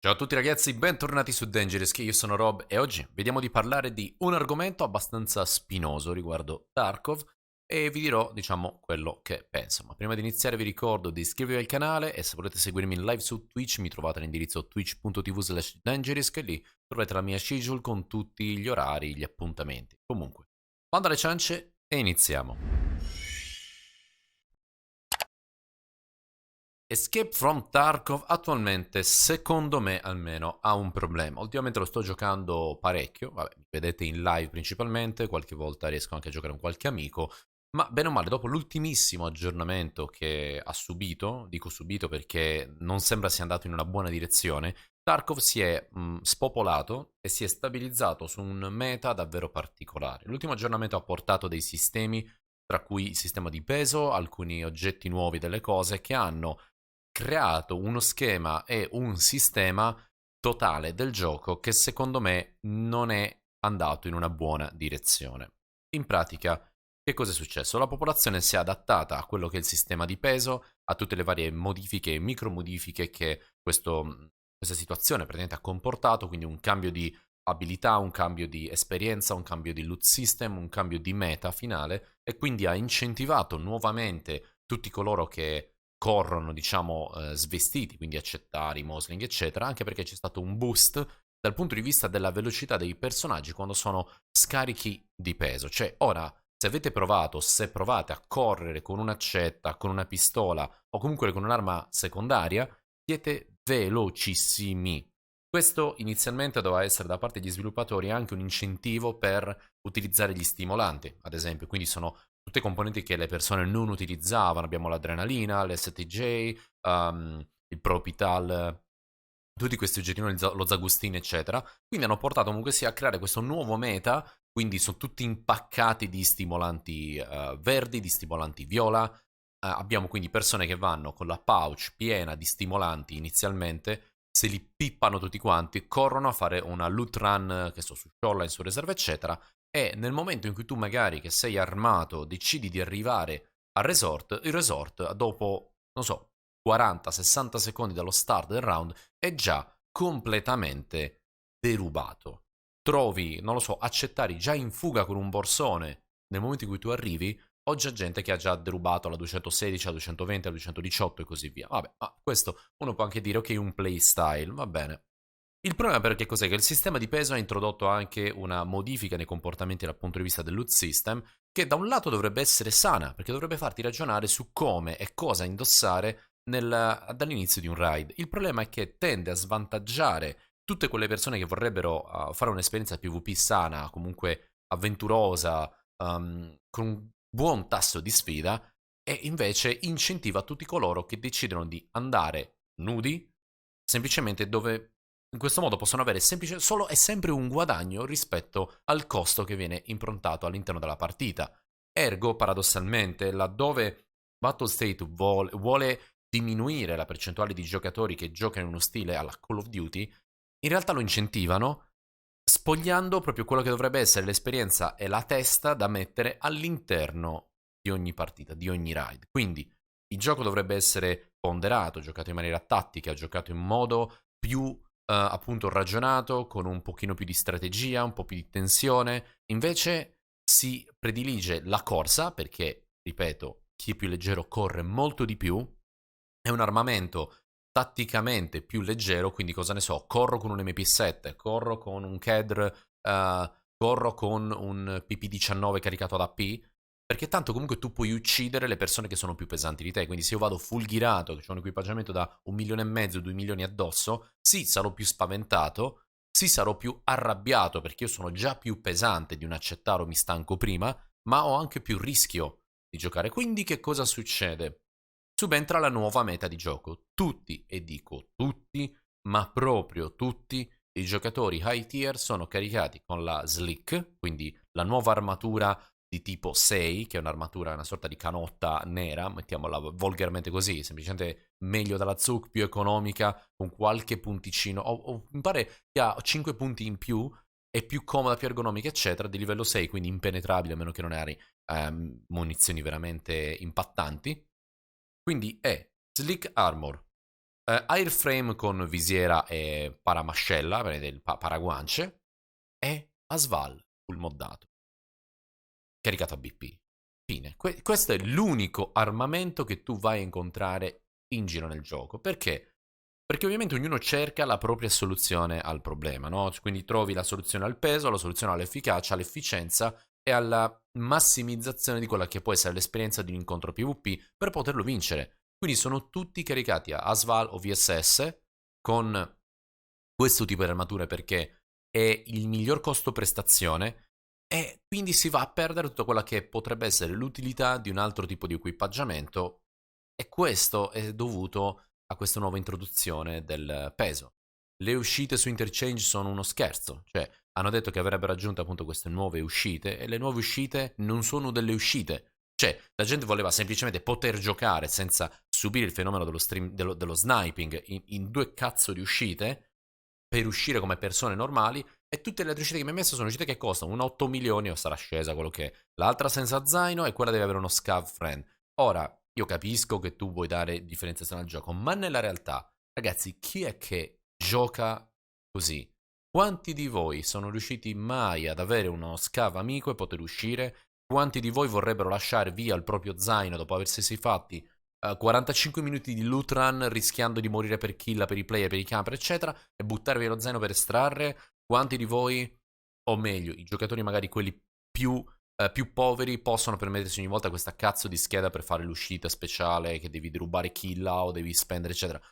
Ciao a tutti ragazzi, bentornati su Dangerous, io sono Rob e oggi vediamo di parlare di un argomento abbastanza spinoso riguardo Tarkov e vi dirò, diciamo, quello che penso. Ma prima di iniziare vi ricordo di iscrivervi al canale e se volete seguirmi in live su Twitch mi trovate all'indirizzo twitch.tv/Dangerous e lì troverete la mia schedule con tutti gli orari, gli appuntamenti. Comunque, bando alle ciance e iniziamo. Escape from Tarkov attualmente, secondo me almeno, ha un problema. Ultimamente lo sto giocando parecchio, vabbè, mi vedete in live principalmente, qualche volta riesco anche a giocare con qualche amico, ma bene o male, dopo l'ultimissimo aggiornamento che ha subito, dico subito perché non sembra sia andato in una buona direzione, Tarkov si è spopolato e si è stabilizzato su un meta davvero particolare. L'ultimo aggiornamento ha portato dei sistemi, tra cui il sistema di peso, alcuni oggetti nuovi delle cose che hanno creato uno schema e un sistema totale del gioco che secondo me non è andato in una buona direzione. In pratica, che cosa è successo? La popolazione si è adattata a quello che è il sistema di peso, a tutte le varie modifiche e micromodifiche che questa situazione praticamente ha comportato, quindi un cambio di abilità, un cambio di esperienza, un cambio di loot system, un cambio di meta finale e quindi ha incentivato nuovamente tutti coloro che corrono, diciamo, svestiti, quindi accettari, Mosling, eccetera, anche perché c'è stato un boost dal punto di vista della velocità dei personaggi quando sono scarichi di peso. Cioè, ora, se avete provato, se provate a correre con un'accetta, con una pistola o comunque con un'arma secondaria, siete velocissimi. Questo inizialmente doveva essere da parte degli sviluppatori anche un incentivo per utilizzare gli stimolanti, ad esempio, quindi sono tutte componenti che le persone non utilizzavano. Abbiamo l'adrenalina, l'STJ, il Propital, tutti questi oggettini, lo Zagustin, eccetera. Quindi hanno portato comunque sia a creare questo nuovo meta. Quindi sono tutti impaccati di stimolanti verdi, di stimolanti viola. Abbiamo quindi persone che vanno con la pouch piena di stimolanti inizialmente, se li pippano tutti quanti, corrono a fare una loot run, che so, su Shoreline, su riserva, eccetera, e nel momento in cui tu magari che sei armato decidi di arrivare al resort, il resort dopo, non so, 40-60 secondi dallo start del round è già completamente derubato. Trovi, non lo so, accettari già in fuga con un borsone nel momento in cui tu arrivi, o già gente che ha già derubato alla 216, alla 220, alla 218 e così via. Vabbè, ma questo uno può anche dire ok, un playstyle, va bene. Il problema perché cos'è? Che il sistema di peso ha introdotto anche una modifica nei comportamenti dal punto di vista del loot system, che da un lato dovrebbe essere sana, perché dovrebbe farti ragionare su come e cosa indossare dall'inizio di un raid. Il problema è che tende a svantaggiare tutte quelle persone che vorrebbero fare un'esperienza PvP sana, comunque avventurosa, con un buon tasso di sfida, e invece incentiva tutti coloro che decidono di andare nudi, semplicemente dove in questo modo possono avere solo e sempre un guadagno rispetto al costo che viene improntato all'interno della partita. Ergo, paradossalmente, laddove Battlestate vuole diminuire la percentuale di giocatori che giocano in uno stile alla Call of Duty, in realtà lo incentivano spogliando proprio quello che dovrebbe essere l'esperienza e la testa da mettere all'interno di ogni partita, di ogni raid. Quindi il gioco dovrebbe essere ponderato, giocato in maniera tattica, giocato in modo più appunto ragionato, con un pochino più di strategia, un po' più di tensione. Invece si predilige la corsa perché, ripeto, chi è più leggero corre molto di più, è un armamento tatticamente più leggero, quindi cosa ne so, corro con un MP7, corro con un Kedr, corro con un PP19 caricato ad AP, perché tanto comunque tu puoi uccidere le persone che sono più pesanti di te, quindi se io vado fulgirato, che ho un equipaggiamento da 1,5 milioni, 2 milioni addosso, sì, sarò più spaventato, sì, sarò più arrabbiato perché io sono già più pesante di un accettaro, mi stanco prima, ma ho anche più rischio di giocare. Quindi che cosa succede? Subentra la nuova meta di gioco. Tutti, e dico tutti, ma proprio tutti, i giocatori high tier sono caricati con la Slick, quindi la nuova armatura di tipo 6, che è un'armatura, una sorta di canotta nera, mettiamola volgarmente così, semplicemente meglio dalla Zuk, più economica, con qualche punticino, mi pare che ha 5 punti in più, è più comoda, più ergonomica, eccetera, di livello 6, quindi impenetrabile, a meno che non hai munizioni veramente impattanti. Quindi è Slick Armor, Airframe con visiera e paramascella, del paraguance, e Asval full moddato, caricato a BP. Fine. Questo è l'unico armamento che tu vai a incontrare in giro nel gioco. Perché? Perché ovviamente ognuno cerca la propria soluzione al problema, no? Quindi trovi la soluzione al peso, la soluzione all'efficacia, all'efficienza e alla massimizzazione di quella che può essere l'esperienza di un incontro PvP per poterlo vincere. Quindi sono tutti caricati a Asval o VSS con questo tipo di armature perché è il miglior costo-prestazione e quindi si va a perdere tutta quella che potrebbe essere l'utilità di un altro tipo di equipaggiamento e questo è dovuto a questa nuova introduzione del peso. Le uscite su Interchange sono uno scherzo, cioè hanno detto che avrebbero raggiunto appunto queste nuove uscite e le nuove uscite non sono delle uscite. Cioè, la gente voleva semplicemente poter giocare senza subire il fenomeno dello sniping in due cazzo di uscite per uscire come persone normali e tutte le altre uscite che mi hai messo sono uscite che costano un 8 milioni o sarà scesa quello che è. L'altra senza zaino e quella deve avere uno scav friend. Ora, io capisco che tu vuoi dare differenziazione al gioco, ma nella realtà, ragazzi, chi è che gioca così? Quanti di voi sono riusciti mai ad avere uno scav amico e poter uscire? Quanti di voi vorrebbero lasciare via il proprio zaino dopo aversi fatti 45 minuti di loot run rischiando di morire per kill, per i player, per i camper, eccetera, e buttarvi lo zaino per estrarre? Quanti di voi, o meglio, i giocatori magari quelli più poveri, possono permettersi ogni volta questa cazzo di scheda per fare l'uscita speciale che devi derubare kill o devi spendere, eccetera?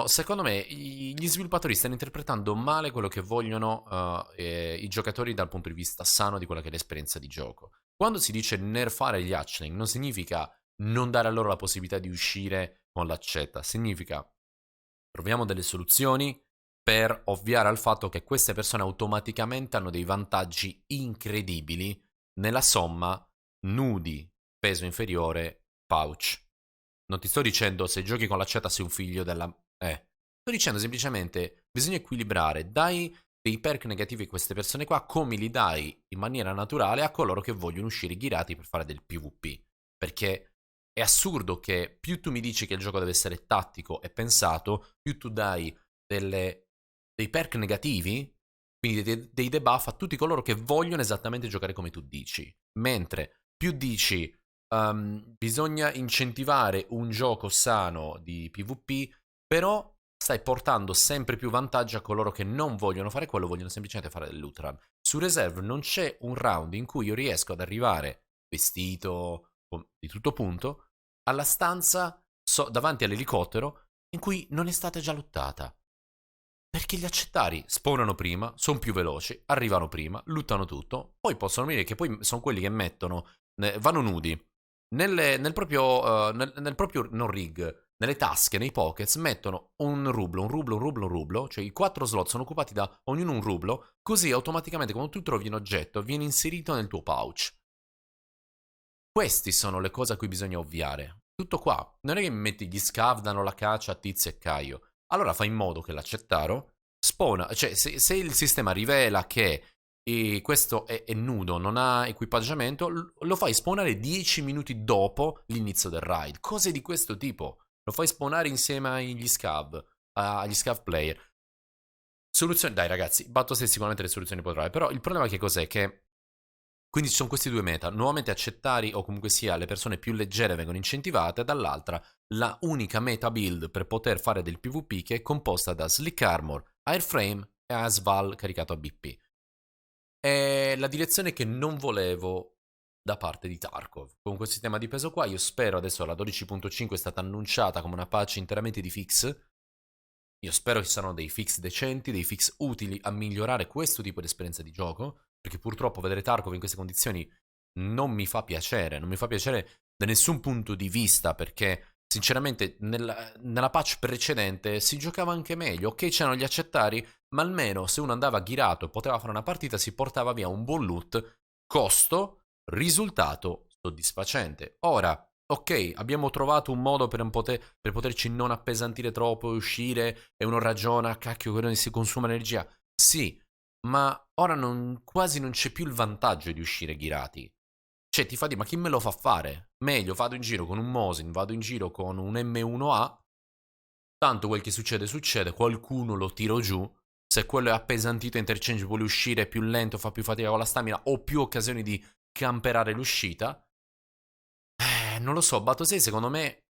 Secondo me, gli sviluppatori stanno interpretando male quello che vogliono i giocatori dal punto di vista sano di quella che è l'esperienza di gioco. Quando si dice nerfare gli hatchling, non significa non dare a loro la possibilità di uscire con l'accetta, significa troviamo delle soluzioni per ovviare al fatto che queste persone automaticamente hanno dei vantaggi incredibili nella somma nudi, peso inferiore, pouch. Non ti sto dicendo se giochi con l'accetta sei un figlio della... Sto dicendo semplicemente bisogna equilibrare, dai dei perk negativi a queste persone qua come li dai in maniera naturale a coloro che vogliono uscire ghirati per fare del PvP. Perché è assurdo che più tu mi dici che il gioco deve essere tattico e pensato, più tu dai dei perk negativi, quindi dei debuff a tutti coloro che vogliono esattamente giocare come tu dici. Mentre più dici bisogna incentivare un gioco sano di PvP, però stai portando sempre più vantaggi a coloro che non vogliono fare quello, vogliono semplicemente fare del loot run. Su Reserve non c'è un round in cui io riesco ad arrivare vestito di tutto punto alla stanza davanti all'elicottero in cui non è stata già lottata. Perché gli accettari spawnano prima, sono più veloci, arrivano prima, lootano tutto, poi possono venire che poi sono quelli che mettono, vanno nudi, nel proprio non rig, nelle tasche, nei pockets, mettono un rublo, un rublo, un rublo, un rublo, cioè i 4 slot sono occupati da ognuno un rublo, così automaticamente quando tu trovi un oggetto viene inserito nel tuo pouch. Queste sono le cose a cui bisogna ovviare. Tutto qua. Non è che metti gli scav, danno la caccia a Tizio e Caio. Allora fai in modo che l'accettaro spawna. Cioè, se il sistema rivela che questo è nudo, non ha equipaggiamento, lo fai spawnare 10 minuti dopo l'inizio del raid. Cose di questo tipo. Lo fai spawnare insieme agli scav player. Soluzioni, dai ragazzi, Battle se sicuramente le soluzioni potrà, però il problema che cos'è? Che quindi ci sono questi due meta, nuovamente accettari o comunque sia le persone più leggere vengono incentivate, dall'altra la unica meta build per poter fare del PvP che è composta da Slick Armor, Airframe e Asval caricato a BP. È la direzione che non volevo da parte di Tarkov. Con questo sistema di peso qua io spero, adesso la 12.5 è stata annunciata come una patch interamente di fix, io spero che siano dei fix decenti, dei fix utili a migliorare questo tipo di esperienza di gioco, perché purtroppo vedere Tarkov in queste condizioni non mi fa piacere, non mi fa piacere da nessun punto di vista, perché sinceramente nella patch precedente si giocava anche meglio, ok c'erano gli accettari, ma almeno se uno andava ghirato e poteva fare una partita si portava via un buon loot, costo, risultato soddisfacente. Ora, ok, abbiamo trovato un modo per poterci non appesantire troppo e uscire e uno ragiona, cacchio, che non si consuma energia. Sì, ma ora quasi non c'è più il vantaggio di uscire ghirati. Cioè, ti fa dire, ma chi me lo fa fare? Meglio, vado in giro con un Mosin, vado in giro con un M1A tanto quel che succede succede, qualcuno lo tiro giù, se quello è appesantito interchange vuole uscire, è più lento, fa più fatica con la stamina, ho più occasioni di camperare l'uscita. Non lo so, Battosei secondo me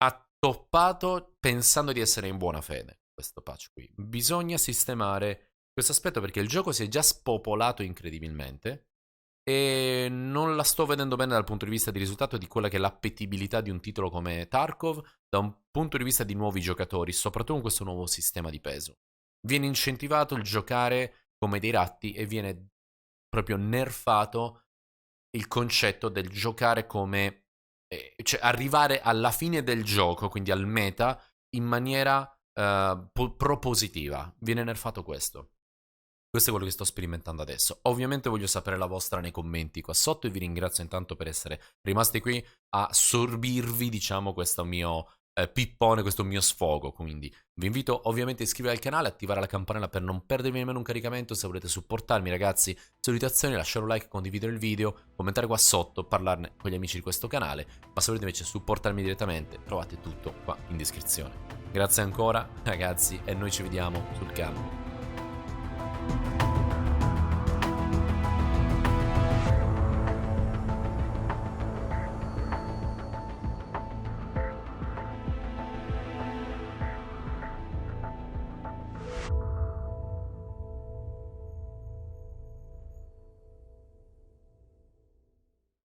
ha toppato pensando di essere in buona fede questo patch qui. Bisogna sistemare questo aspetto perché il gioco si è già spopolato incredibilmente e non la sto vedendo bene dal punto di vista di risultato di quella che è l'appetibilità di un titolo come Tarkov, da un punto di vista di nuovi giocatori, soprattutto con questo nuovo sistema di peso. Viene incentivato il giocare come dei ratti e viene proprio nerfato il concetto del giocare come cioè arrivare alla fine del gioco, quindi al meta, in maniera propositiva. Viene nerfato questo. Questo è quello che sto sperimentando adesso. Ovviamente voglio sapere la vostra nei commenti qua sotto e vi ringrazio intanto per essere rimasti qui a sorbirvi, diciamo, questo mio pippone, questo mio sfogo. Quindi vi invito ovviamente a iscrivervi al canale, attivare la campanella per non perdervi nemmeno un caricamento. Se volete supportarmi, ragazzi, salutazioni, lasciare un like, condividere il video, commentare qua sotto, parlarne con gli amici di questo canale. Ma se volete invece supportarmi direttamente, trovate tutto qua in descrizione. Grazie ancora, ragazzi, e noi ci vediamo sul campo.